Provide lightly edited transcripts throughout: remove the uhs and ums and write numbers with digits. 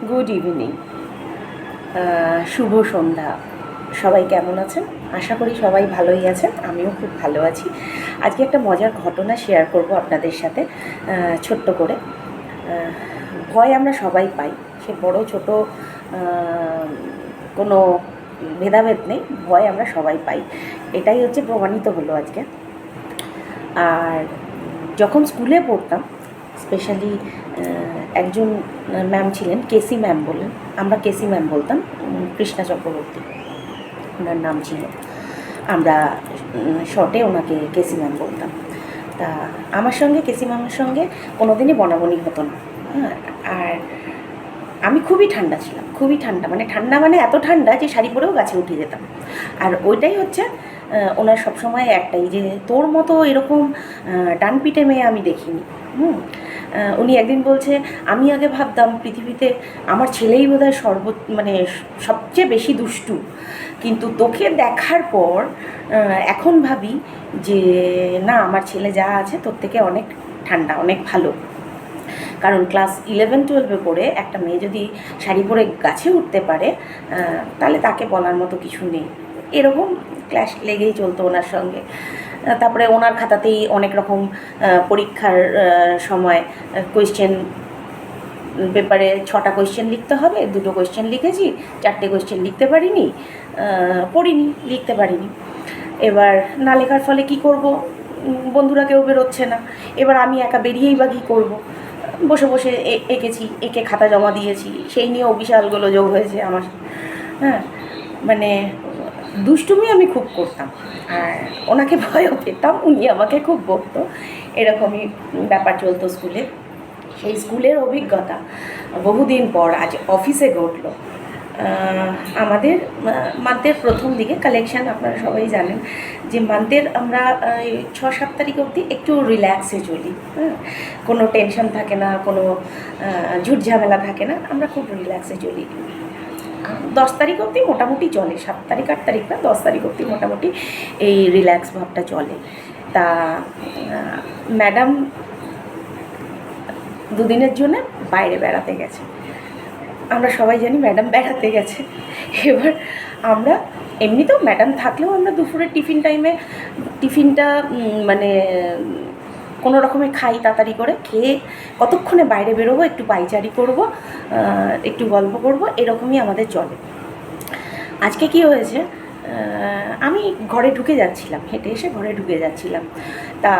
Good evening, শুভ সন্ধ্যা। সবাই কেমন আছেন? আশা করি সবাই ভালোই আছেন, আমিও খুব ভালো আছি। আজকে একটা মজার ঘটনা শেয়ার করব আপনাদের সাথে, ছোট্ট করে। ভয় আমরা সবাই পাই, সে বড় ছোট কোনো ভেদাভেদ নেই, ভয় আমরা সবাই পাই। এটাই হচ্ছে প্রমাণিত হলো আজকে। আর যখন স্কুলে পড়তাম, স্পেশালি একজন ম্যাম ছিলেন, কেসি ম্যাম বললেন, আমরা কেসি ম্যাম বলতাম, কৃষ্ণা চক্রবর্তী ওনার নাম ছিল, আমরা শর্টে ওনাকে কেসি ম্যাম বলতাম। তা আমার সঙ্গে কেসি ম্যামের সঙ্গে কোনো দিনই বনাবনি হতো না। হ্যাঁ, আর আমি খুবই ঠান্ডা ছিলাম, খুবই ঠান্ডা, মানে ঠান্ডা মানে এত ঠান্ডা যে শাড়ি পরেও গাছে উঠে যেতাম। আর ওইটাই হচ্ছে ওনার সবসময় একটাই, যে তোর মতো এরকম ডানপিটে মেয়ে আমি দেখিনি। উনি একদিন বলছে, আমি আগে ভাবতাম পৃথিবীতে আমার ছেলেই বোধহয় মানে সবচেয়ে বেশি দুষ্টু, কিন্তু তোকে দেখার পর এখন ভাবি যে না, আমার ছেলে যা আছে তোর থেকে অনেক ঠান্ডা, অনেক ভালো। কারণ ক্লাস 11-12 পড়ে একটা মেয়ে যদি শাড়ি পরে গাছে উঠতে পারে, তাহলে তাকে বলার মতো কিছু নেই। এরকম ক্লাস লেগেই চলতো ওনার সঙ্গে। তারপরে ওনার খাতাতেই অনেক রকম পরীক্ষার সময় কোয়েশ্চেন পেপারে 6টা কোয়েশ্চেন লিখতে হবে, 2টো কোয়েশ্চেন লিখেছি, 4টে কোয়েশ্চেন লিখতে পারিনি, পড়িনি, লিখতে পারিনি। এবার না লেখার ফলে কি করব, বন্ধুরা কেউ বেরোচ্ছে না, এবার আমি একা বেরিয়েই বা কী করবো। বসে বসে এঁকেছি, এঁকে খাতা জমা দিয়েছি, সেই নিয়েও বিশাল গোলযোগ হয়েছে আমার। হ্যাঁ, মানে দুষ্টুমি আমি খুব করতাম, আর ওনাকে ভয়ও পেতাম, উনি আমাকে খুব বকতো। এরকমই ব্যাপার চলতো স্কুলে। সেই স্কুলের অভিজ্ঞতা বহুদিন পর আজ অফিসে ঘটলো। আমাদের মান্থের প্রথম দিকে কালেকশান, আপনারা সবাই জানেন যে মান্থের আমরা 6-7 তারিখ অবধি একটু রিল্যাক্সে চলি। হ্যাঁ, কোনো টেনশন থাকে না, কোনো ঝুট ঝামেলা থাকে না, আমরা খুব রিল্যাক্সে চলি। 10 তারিখ অবধি মোটামুটি চলে, 7 তারিখ 8 তারিখ না, 10 তারিখ অবধি মোটামুটি এই রিল্যাক্স ভাবটা চলে। তা ম্যাডাম দুদিনের জন্য বাইরে বেড়াতে গেছে। আমরা সবাই জানি ম্যাডাম বেড়াতে গেছে। এবার আমরা এমনিতেও ম্যাডাম থাকলেও আমরা দুপুরের টিফিন টাইমে টিফিনটা মানে কোনো রকমে খাই, তাড়াতাড়ি করে খেয়ে কতক্ষণে বাইরে বেরোবো, একটু পাইচারি করবো, একটু গল্প করবো, এরকমই আমাদের চলে। আজকে কি হয়েছে, আমি ঘরে ঢুকে যাচ্ছিলাম, হেঁটে এসে ঘরে ঢুকে যাচ্ছিলাম। তা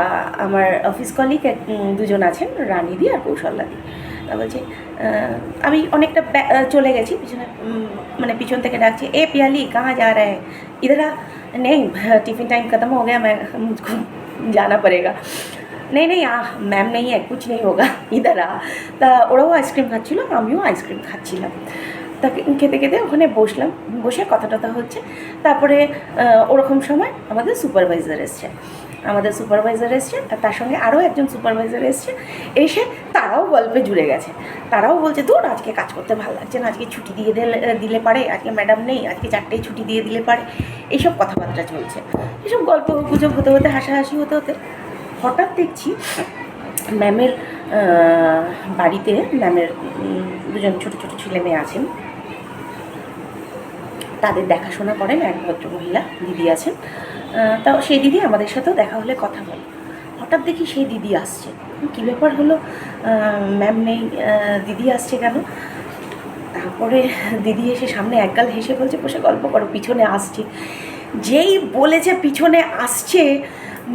আমার অফিস কলিগ দুজন আছেন, রানীদি আর কৌশল্যাদি। তা বলছে, আমি অনেকটা চলে গেছি পিছনে, মানে পিছন থেকে ডাকছে, এ পিয়ালি কাহা যা রা হ্যায়, ইধার আ, নেই टिफ़िन टाइम ख़त्म हो गया, मैं मुझको जाना पड़ेगा। नहीं नहीं मैम नहीं है, कुछ नहीं होगा, इधर आ। তা ওরাও আইসক্রিম খাচ্ছিলো, আমিও আইসক্রিম খাচ্ছিলাম। তা খেতে খেতে ওখানে বসলাম, বসে কথা টথা হচ্ছে। তারপরে ওরকম সময় আমাদের সুপারভাইজার এসছে, আর তার সঙ্গে আরও একজন সুপারভাইজার এসছে। এসে তারাও গল্পে জুড়ে গেছে, তারাও বলছে, তোর আজকে কাজ করতে ভালো লাগছে না, আজকে ছুটি দিয়ে দিলে পারে, আজকে ম্যাডাম নেই, আজকে 4টেই ছুটি দিয়ে দিলে পারে। এইসব কথাবার্তা চলছে, এসব গল্প গুজব হতে হতে, হাসাহাসি হতে হতে হঠাৎ দেখছি ম্যামের বাড়িতে, ম্যামের দুজন ছোটো ছোটো ছেলে মেয়ে আছেন, তাদের দেখাশোনা করেন এক ভদ্রমহিলা দিদি আছেন। তাও সেই দিদি আমাদের সাথেও দেখা হলে কথা বলে। হঠাৎ দেখি সেই দিদি আসছে, কী ব্যাপার হলো, ম্যাম নেই, দিদি আসছে কেন? তারপরে দিদি এসে সামনে একগাল হেসে বলছে, বসে গল্প করো, পিছনে আসছে। যেই বলেছে পিছনে আসছে,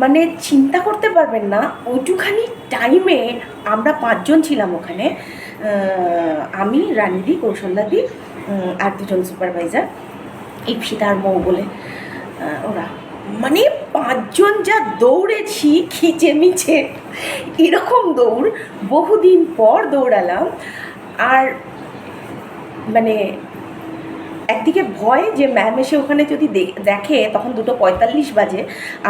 মানে চিন্তা করতে পারবেন না, ওইটুখানি টাইমে আমরা 5 জন ছিলাম ওখানে, আমি, রানীদি, কৌশল্যাদি আর 2জন সুপারভাইজার, ইপসিতার মৌ বলে ওরা, মানে 5 জন যা দৌড়েছি খিচে মিছে, এরকম দৌড় বহুদিন পর দৌড়ালাম। আর মানে একদিকে ভয় যে ম্যাম এসে ওখানে যদি দেখে, তখন 2:45 বাজে,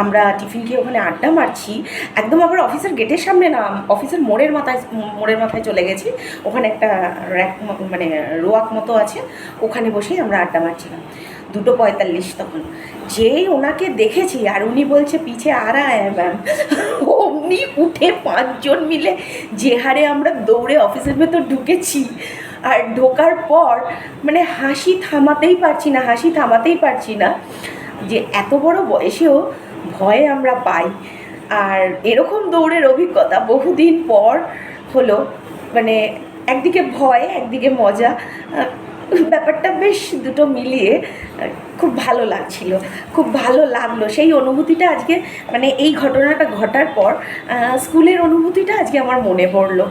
আমরা টিফিন খেয়ে ওখানে আড্ডা মারছি, একদম আবার অফিসের গেটের সামনে না, অফিসের মোড়ের মাথায় চলে গেছি, ওখানে একটা র্যাক মানে রোয়াক মতো আছে, ওখানে বসেই আমরা আড্ডা মারছিলাম। 2:45 তখন, যেই ওনাকে দেখেছি আর উনি বলছে পিছে আ রা হ্যায় ম্যাম, অমনি উঠে 5 জন মিলে যে হারে আমরা দৌড়ে অফিসের ভেতর ঢুকেছি, আর ঢোকার পর মানে হাসি থামাতেই পারছি না যে এত বড় বয়সেও ভয় আমরা পাই। আর এরকম দৌড়ের অভিজ্ঞতা বহুদিন পর হলো, মানে একদিকে ভয় একদিকে মজা, ব্যাপারটা বেশ দুটো মিলিয়ে খুব ভালো লাগছিল, খুব ভালো লাগলো। সেই অনুভূতিটা আজকে, মানে এই ঘটনাটা ঘটার পর স্কুলের অনুভূতিটা আজকে আমার মনে পড়লো।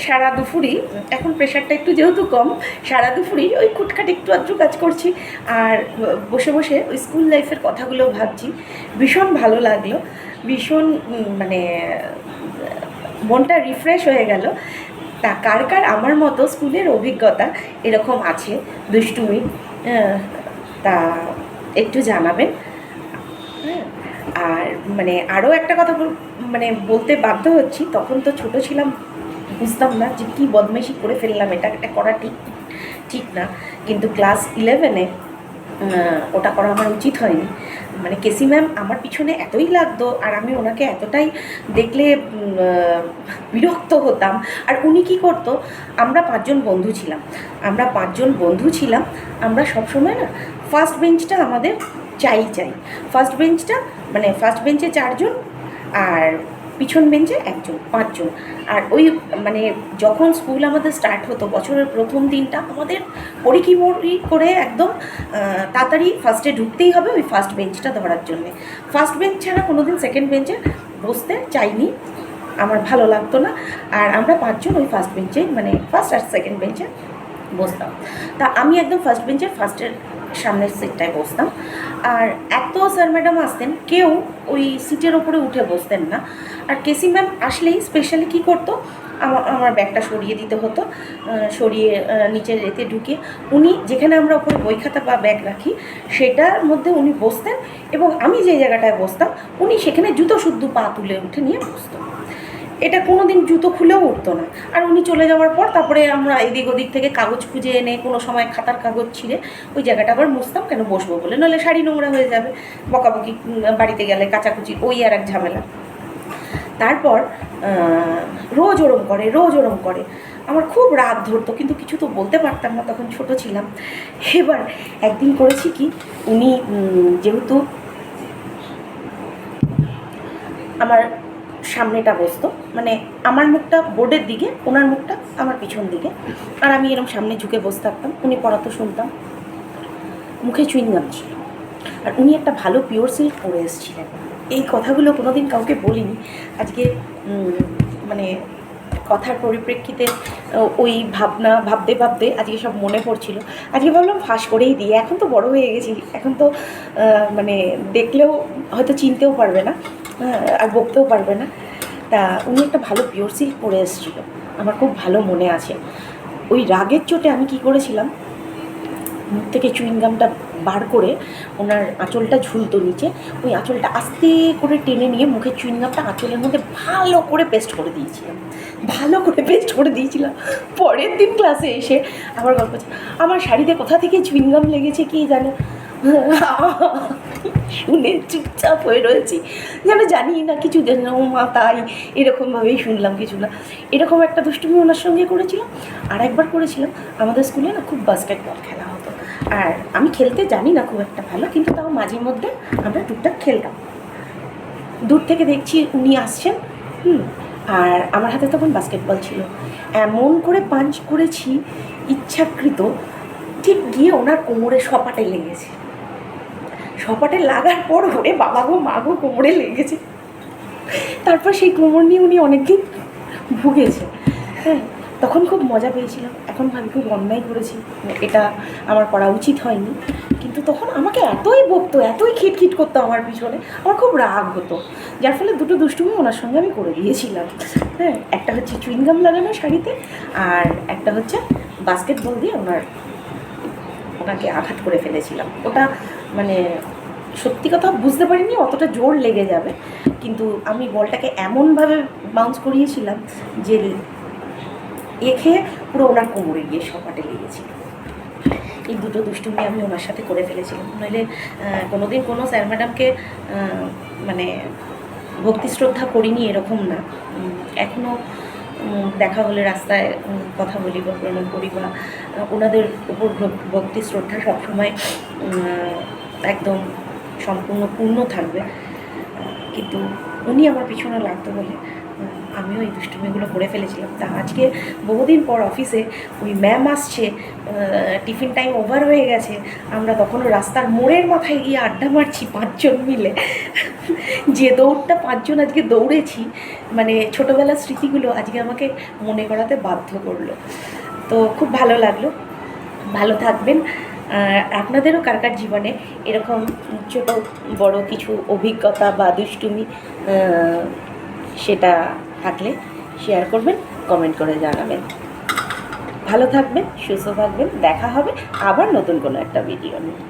সারা দুপুরই, এখন প্রেশারটা একটু যেহেতু কম, সারা দুপুরই ওই খুটখাট একটু আধটু কাজ করছি আর বসে বসে ওই স্কুল লাইফের কথাগুলো ভাবছি। ভীষণ ভালো লাগলো, ভীষণ মানে মনটা রিফ্রেশ হয়ে গেল। তা কার কার আমার মতো স্কুলের অভিজ্ঞতা এরকম আছে দুষ্টুমি, তা একটু জানাবেন। হ্যাঁ, আর মানে আরও একটা কথা মানে বলতে বাধ্য হচ্ছি, তখন তো ছোট ছিলাম, বুঝতাম না যে কী বদমাইশি করে ফেললাম, এটা করা ঠিক না। কিন্তু ক্লাস 11-এ ওটা করা আমার উচিত হয়নি। মানে কেসি ম্যাম আমার পিছনে এতই লাগতো আর আমি ওনাকে এতটাই দেখলে বিরক্ত হতাম। আর উনি কী করতো, আমরা 5 জন বন্ধু ছিলাম, আমরা সবসময় না ফার্স্ট বেঞ্চটা আমাদের চাই। ফার্স্ট বেঞ্চটা মানে ফার্স্ট বেঞ্চে 4 জন আর পিছন বেঞ্চে 1 জন, 5 জন। আর ওই মানে যখন স্কুল আমাদের স্টার্ট হতো, বছরের প্রথম দিনটা আমাদের পরিকি করে একদম তাড়াতাড়ি ফার্স্টে ঢুকতেই হবে ওই ফার্স্ট বেঞ্চটা ধরার জন্যে। ফার্স্ট বেঞ্চ ছাড়া কোনো দিন সেকেন্ড বেঞ্চে বসতে চাইনি, আমার ভালো লাগতো না। আর আমরা 5 জন ওই ফার্স্ট বেঞ্চে, মানে ফার্স্ট আর সেকেন্ড বেঞ্চে বসতাম। তা আমি একদম ফার্স্ট বেঞ্চের ফার্স্টের সামনের সিটটায় বসতাম। আর এত স্যার ম্যাডাম আসতেন, কেউ ওই সিটের ওপরে উঠে বসতেন না। আর কেসি ম্যাম আসলেই স্পেশালি কী করতো, আমার ব্যাগটা সরিয়ে দিতে হতো, সরিয়ে নিচের এতে ঢুকে উনি যেখানে আমরা ওপরে বই খাতা বা ব্যাগ রাখি সেটার মধ্যে উনি বসতেন, এবং আমি যে জায়গাটায় বসতাম উনি সেখানে জুতো শুদ্ধ পা তুলে উঠে নিয়ে বসতেন। এটা কোনো দিন জুতো খুলেও উঠতো না। আর উনি চলে যাওয়ার পর তারপরে আমরা এদিক ওদিক থেকে কাগজ খুঁজে এনে, কোনো সময় খাতার কাগজ ছিঁড়ে ওই জায়গাটা আবার মুছতাম, কেন বসবো বলে, নাহলে শাড়ি নোংরা হয়ে যাবে, বকাবকি বাড়িতে গেলে কাচাকুচি ওই আর এক ঝামেলা। তারপর রোজ ওরম করে, আমার খুব রাগ ধরতো, কিন্তু কিছু তো বলতে পারতাম না, তখন ছোট ছিলাম। এবার একদিন করেছি কি, উনি যেহেতু আমার সামনেটা বসতো, মানে আমার মুখটা বোর্ডের দিকে, ওনার মুখটা আমার পিছন দিকে, আর আমি এরকম সামনে ঝুঁকে বসে থাকতাম, উনি পড়াতো শুনতাম। মুখে চুইংগাম ছিল, আর উনি একটা ভালো পিওর সিল্ক পরে এসেছিলেন। এই কথাগুলো কোনো দিন কাউকে বলিনি, আজকে মানে কথার পরিপ্রেক্ষিতে ওই ভাবতে আজকে সব মনে পড়ছিল। আজকে ভাবলাম ফাঁস করেই দিই, এখন তো বড় হয়ে গেছি, এখন তো মানে দেখলেও হয়তো চিনতেও পারবে না আর বকতেও পারবে না। তা উনি একটা ভালো পিওর সিল্ক পরে এসেছিলো, আমার খুব ভালো মনে আছে। ওই রাগের চোটে আমি কী করেছিলাম, মুখ থেকে চুইংগামটা বার করে, ওনার আঁচলটা ঝুলতো নিচে, ওই আঁচলটা আস্তে করে টেনে নিয়ে মুখের চুইংগামটা আঁচলের মধ্যে ভালো করে পেস্ট করে দিয়েছিলাম। পরের দিন ক্লাসে এসে আমার গল্প, আমার শাড়িতে কোথা থেকে চুইংগাম লেগেছে কে জানে, শুনে চুপচাপ হয়ে রয়েছি, যেন জানি না কিছু, যেন ও মা তাই, এরকমভাবেই শুনলাম কিছু না। এরকম একটা দুষ্টুমি ওনার সঙ্গে করেছিলাম। আর একবার করেছিলাম, আমাদের স্কুলে না খুব বাস্কেটবল খেলা হতো, আর আমি খেলতে জানি না খুব একটা ভালো, কিন্তু তাও মাঝে মধ্যে আমরা টুকটাক খেলতাম। দূর থেকে দেখছি উনি আসছেন, আর আমার হাতে তখন বাস্কেটবল ছিল, এমন করে পাঞ্চ করেছি ইচ্ছাকৃত, ঠিক গিয়ে ওনার কোমরে সপাটে লেগেছে। সপাটে লাগার পর ওরে বাবা গো মা গো, কোমরে লেগেছে। তারপর সেই কোমর নিয়ে উনি অনেকদিন ভুগেছে। হ্যাঁ, তখন খুব মজা পেয়েছিলাম, এখন ভাবি খুব অন্যায় করেছি, এটা আমার করা উচিত হয়নি। কিন্তু তখন আমাকে এতই বকতো, এতই খিটখিট করতো আমার পিছনে, আমার খুব রাগ হতো, যার ফলে দুটো দুষ্টুমি ওনার সঙ্গে আমি করে দিয়েছিলাম। হ্যাঁ, একটা হচ্ছে চুইংগাম লাগানো শাড়িতে, আর একটা হচ্ছে বাস্কেটবল দিয়ে ওনাকে আঘাত করে ফেলেছিলাম। ওটা মানে সত্যি কথা বুঝতে পারিনি অতটা জোর লেগে যাবে, কিন্তু আমি বলটাকে এমনভাবে বাউন্স করিয়েছিলাম যে খেয়ে পুরো ওনার কোমরে গিয়ে সপাটে লেগেছিল। এই দুটো দুষ্টুমি আমি ওনার সাথে করে ফেলেছিলাম। নইলে কোনোদিন কোনো স্যার ম্যাডামকে মানে ভক্তি শ্রদ্ধা করিনি এরকম না, এখনও দেখা হলে রাস্তায় কথা বলি বা প্রণাম করি বা ওনাদের উপর ভক্তি শ্রদ্ধা সবসময় একদম সম্পূর্ণ পূর্ণ থাকবে। কিন্তু উনি আমার পিছনে লাগতো বলে আমিও এই দুষ্টুমিগুলো করে ফেলেছিলাম। তা আজকে বহুদিন পর অফিসে ওই ম্যাম আসছে, টিফিন টাইম ওভার হয়ে গেছে, আমরা তখনও রাস্তার মোড়ের মাথায় গিয়ে আড্ডা মারছি 5 জন মিলে। যে দৌড়টা 5 জন আজকে দৌড়েছি, মানে ছোটোবেলার স্মৃতিগুলো আজকে আমাকে মনে করাতে বাধ্য করলো। তো খুব ভালো লাগলো। ভালো থাকবেন। আপনাদেরও কার কার জীবনে এরকম ছোট বড় কিছু অভিজ্ঞতা বা দুষ্টুমি সেটা থাকলে শেয়ার করবেন, কমেন্ট করে জানাবেন। ভালো থাকবেন, সুস্থ থাকবেন। দেখা হবে আবার নতুন কোনো একটা ভিডিও নিয়ে।